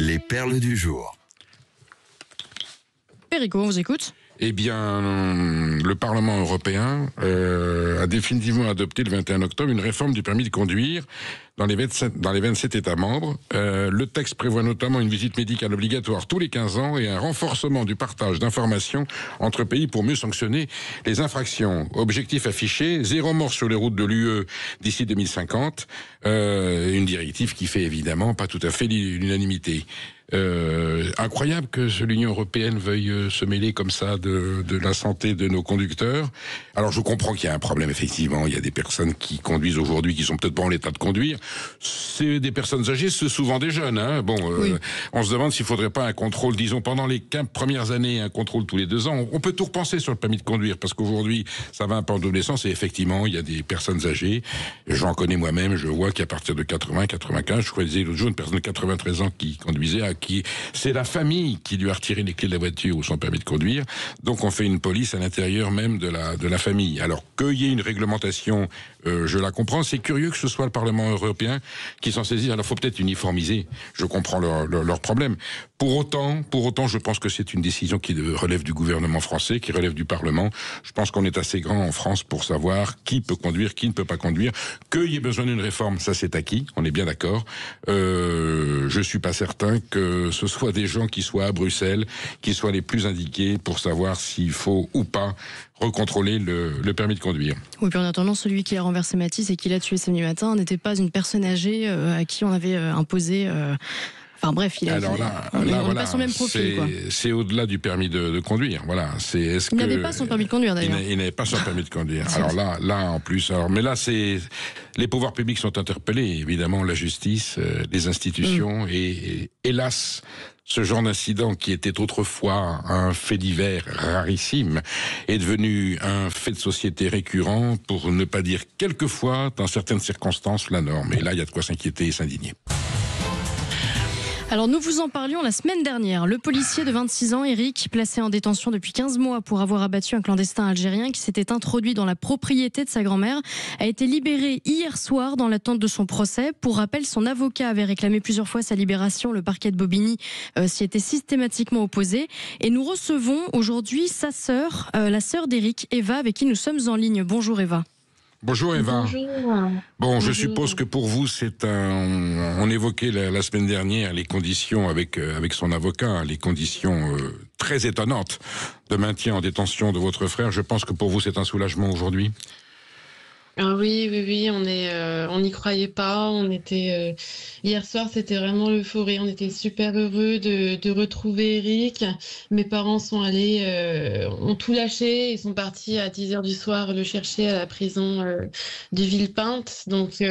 Les perles du jour. Perico, on vous écoute. Eh bien, le Parlement européen a définitivement adopté le 21 octobre une réforme du permis de conduire dans les 27 États membres. Le texte prévoit notamment une visite médicale obligatoire tous les 15 ans et un renforcement du partage d'informations entre pays pour mieux sanctionner les infractions. Objectif affiché, 0 mort sur les routes de l'UE d'ici 2050. Une directive qui fait évidemment pas tout à fait l'unanimité. Incroyable que l'Union européenne veuille se mêler comme ça de la santé de nos conducteurs. Alors je comprends qu'il y a un problème, effectivement. Il y a des personnes qui conduisent aujourd'hui qui sont peut-être pas en l'état de conduire. C'est des personnes âgées, c'est souvent des jeunes. Oui. On se demande s'il faudrait pas un contrôle, disons pendant les 15 premières années, un contrôle tous les 2 ans. On peut tout repenser sur le permis de conduire parce qu'aujourd'hui ça va un peu en double sens et effectivement il y a des personnes âgées. J'en connais moi-même. Je vois qu'à partir de 80, 95, je croisais l'autre jour une personne de 93 ans qui conduisait à qui c'est la famille qui lui a retiré les clés de la voiture ou son permis de conduire. Donc on fait une police à l'intérieur même de la famille. Alors qu'il y ait une réglementation, je la comprends. C'est curieux que ce soit le Parlement européen qui s'en saisisse. Alors il faut peut-être uniformiser. Je comprends leur problème. Pour autant, je pense que c'est une décision qui relève du gouvernement français, qui relève du Parlement. Je pense qu'on est assez grand en France pour savoir qui peut conduire, qui ne peut pas conduire. Qu'il y ait besoin d'une réforme, ça c'est acquis. On est bien d'accord. Je suis pas certain que ce soit des gens qui soient à Bruxelles, qui soient les plus indiqués pour savoir s'il faut ou pas recontrôler le permis de conduire. Oui, puis en attendant, celui qui a renversé Matisse et qui l'a tué samedi matin n'était pas une personne âgée à qui on avait imposé... Enfin bref, on n'est pas sur le même profil. C'est au-delà du permis de conduire. Voilà. Il n'avait pas son permis de conduire d'ailleurs. Il n'avait pas son permis de conduire. Alors là en plus. Mais là, les pouvoirs publics sont interpellés. Évidemment, la justice, les institutions et hélas. Ce genre d'incident qui était autrefois un fait divers rarissime est devenu un fait de société récurrent, pour ne pas dire quelquefois, dans certaines circonstances, la norme. Et là, il y a de quoi s'inquiéter et s'indigner. Alors nous vous en parlions la semaine dernière. Le policier de 26 ans, Eric, placé en détention depuis 15 mois pour avoir abattu un clandestin algérien qui s'était introduit dans la propriété de sa grand-mère, a été libéré hier soir dans l'attente de son procès. Pour rappel, son avocat avait réclamé plusieurs fois sa libération. Le parquet de Bobigny s'y était systématiquement opposé. Et nous recevons aujourd'hui sa sœur, la sœur d'Eric, Eva, avec qui nous sommes en ligne. Bonjour Eva. Bonjour Eva. Bonjour. Bon, je suppose que pour vous, on évoquait la semaine dernière les conditions avec son avocat, les conditions très étonnantes de maintien en détention de votre frère. Je pense que pour vous, c'est un soulagement aujourd'hui. Ah oui, on n'y croyait pas. Hier soir, c'était vraiment l'euphorie. On était super heureux de retrouver Eric. Mes parents sont allés, ont tout lâché. Ils sont partis à 10h du soir le chercher à la prison de Villepinte. Donc,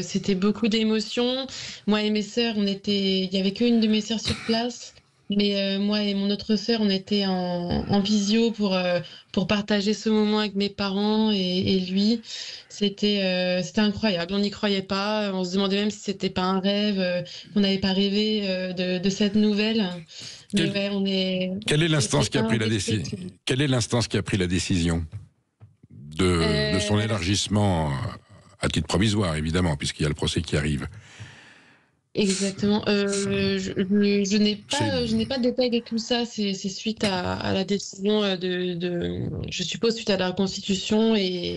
c'était beaucoup d'émotions. Moi et mes sœurs, il y avait qu'une de mes sœurs sur place. Mais moi et mon autre sœur, on était en visio pour partager ce moment avec mes parents et lui. C'était incroyable. On n'y croyait pas. On se demandait même si c'était pas un rêve, qu'on n'avait pas rêvé de cette nouvelle. Quelle est l'instance qui a pris la décision? Quelle est l'instance qui a pris la décision de son élargissement à titre provisoire, évidemment, puisqu'il y a le procès qui arrive? Exactement. Je n'ai pas de détails de tout ça. C'est suite à la décision je suppose suite à la Constitution et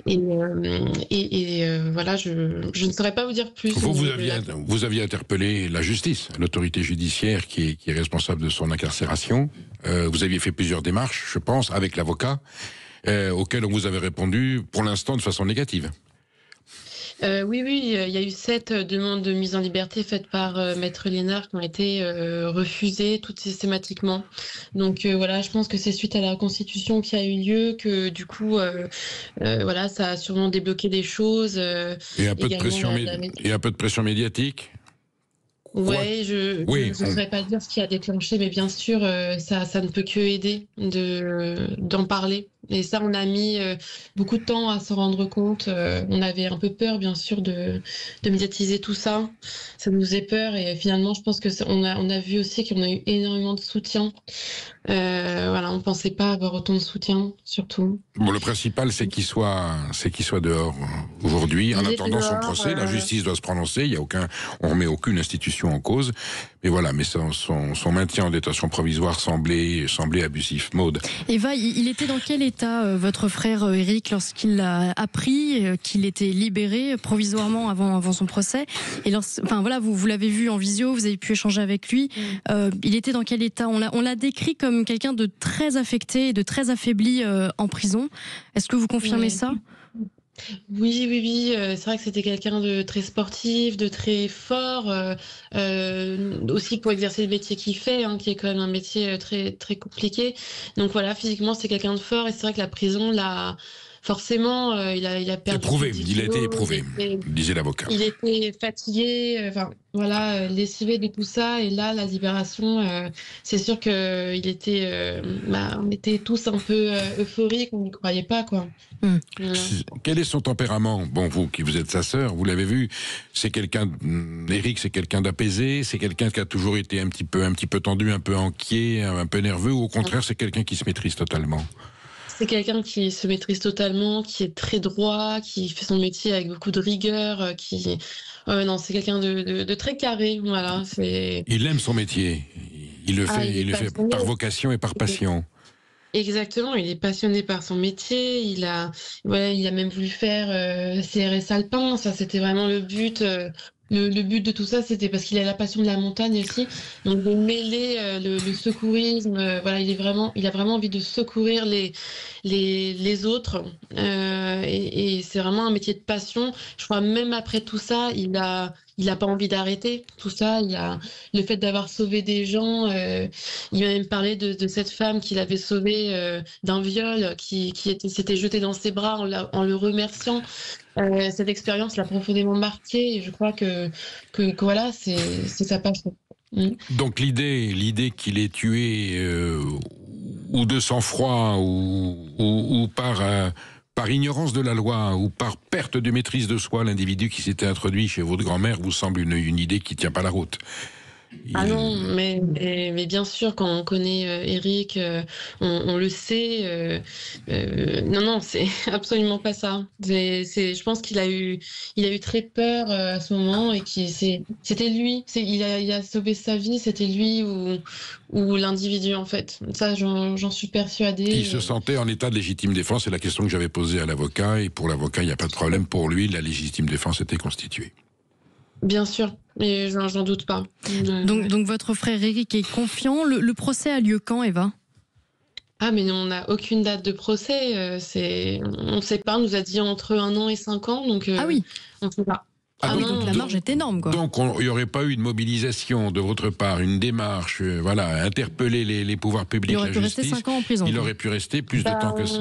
voilà. Je ne saurais pas vous dire plus. Vous aviez interpellé la justice, l'autorité judiciaire qui est responsable de son incarcération. Vous aviez fait plusieurs démarches, je pense, avec l'avocat, auxquelles on vous avait répondu, pour l'instant, de façon négative. Oui, il y a eu 7 demandes de mise en liberté faites par Maître Lénard qui ont été refusées toutes systématiquement. Donc voilà, je pense que c'est suite à la Constitution qui a eu lieu que du coup, voilà, ça a sûrement débloqué des choses. Et un peu de pression médiatique. Ouais, je ne saurais pas dire ce qui a déclenché, mais bien sûr, ça ne peut que aider d'en parler. Et ça, on a mis beaucoup de temps à s'en rendre compte. On avait un peu peur, bien sûr, de médiatiser tout ça. Ça nous faisait peur. Et finalement, je pense que on a vu aussi qu'on a eu énormément de soutien. Voilà, on ne pensait pas avoir autant de soutien, surtout. Bon, le principal, c'est qu'il soit dehors aujourd'hui. En attendant son procès, la justice doit se prononcer. On remet aucune institution l'infraction en cause. Mais voilà, mais son maintien en détention provisoire semblait abusif. Maude. Eva, il était dans quel état, votre frère Éric, lorsqu'il a appris qu'il était libéré provisoirement avant son procès? Et vous l'avez vu en visio, vous avez pu échanger avec lui. Il était dans quel état? On l'a décrit comme quelqu'un de très affecté et de très affaibli en prison. Est-ce que vous confirmez ça? Oui. C'est vrai que c'était quelqu'un de très sportif, de très fort, aussi pour exercer le métier qu'il fait, qui est quand même un métier très, très compliqué. Donc voilà, physiquement, c'est quelqu'un de fort et c'est vrai que la prison l'a... Forcément, il a perdu Éprouvé, 10 il a été kilos, éprouvé, disait l'avocat. il était fatigué, lessivé de tout ça. Et là, la libération, c'est sûr que on était tous un peu euphoriques, on n'y croyait pas, quoi. Voilà. Quel est son tempérament? Bon, vous qui vous êtes sa sœur, vous l'avez vu, Éric, c'est quelqu'un d'apaisé, c'est quelqu'un qui a toujours été un petit peu tendu, un peu inquiet, un peu nerveux, ou au contraire, c'est quelqu'un qui se maîtrise totalement? C'est quelqu'un qui se maîtrise totalement, qui est très droit, qui fait son métier avec beaucoup de rigueur, non, c'est quelqu'un de très carré, voilà. Il aime son métier, il le fait par vocation et par passion. Exactement, il est passionné par son métier, il a même voulu faire CRS alpin, ça c'était vraiment le but. Le but de tout ça, c'était parce qu'il a la passion de la montagne aussi, donc de mêler le secourisme. Il a vraiment envie de secourir les autres, et c'est vraiment un métier de passion. Je crois même après tout ça, il a pas envie d'arrêter tout ça. Il a le fait d'avoir sauvé des gens. Il m'a même parlé de cette femme qu'il avait sauvée d'un viol, qui s'était jetée dans ses bras en le remerciant. Cette expérience l'a profondément marqué et je crois que voilà, c'est sa passion. Donc l'idée qu'il ait tué ou de sang-froid ou par ignorance de la loi ou par perte de maîtrise de soi, l'individu qui s'était introduit chez votre grand-mère vous semble une idée qui tient pas la route. Ah non, mais bien sûr, quand on connaît Éric, on le sait. Non, c'est absolument pas ça. Je pense qu'il a eu très peur à ce moment et c'était lui. Il a sauvé sa vie, c'était lui ou l'individu en fait. Ça, j'en suis persuadée. Il se sentait en état de légitime défense. C'est la question que j'avais posée à l'avocat. Et pour l'avocat, il n'y a pas de problème. Pour lui, la légitime défense était constituée. Bien sûr, mais j'en doute pas. Donc votre frère Éric est confiant. Le procès a lieu quand, Eva? Ah, mais on n'a aucune date de procès. On ne sait pas. On nous a dit entre 1 an et 5 ans. Donc, ah oui. On ne sait pas. Donc la marge est énorme, quoi. Donc il n'y aurait pas eu de mobilisation de votre part, une démarche, interpeller les pouvoirs publics, la justice. Il aurait pu rester 5 ans en prison. Il aurait pu rester plus de temps que ça.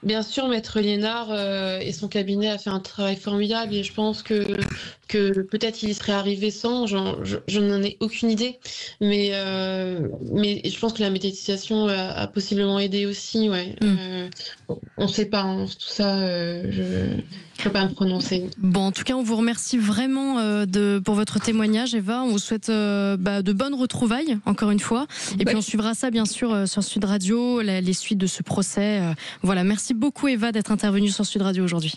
Bien sûr, Maître Liénard et son cabinet a fait un travail formidable et je pense que peut-être il y serait arrivé sans, je n'en ai aucune idée, mais je pense que la médiatisation a possiblement aidé aussi, ouais. On ne sait pas, tout ça, je ne peux pas me prononcer. Bon, en tout cas, on vous remercie vraiment pour votre témoignage, Eva. On vous souhaite de bonnes retrouvailles, encore une fois. Et puis on suivra ça, bien sûr, sur Sud Radio, les suites de ce procès. Voilà, merci beaucoup, Eva, d'être intervenue sur Sud Radio aujourd'hui.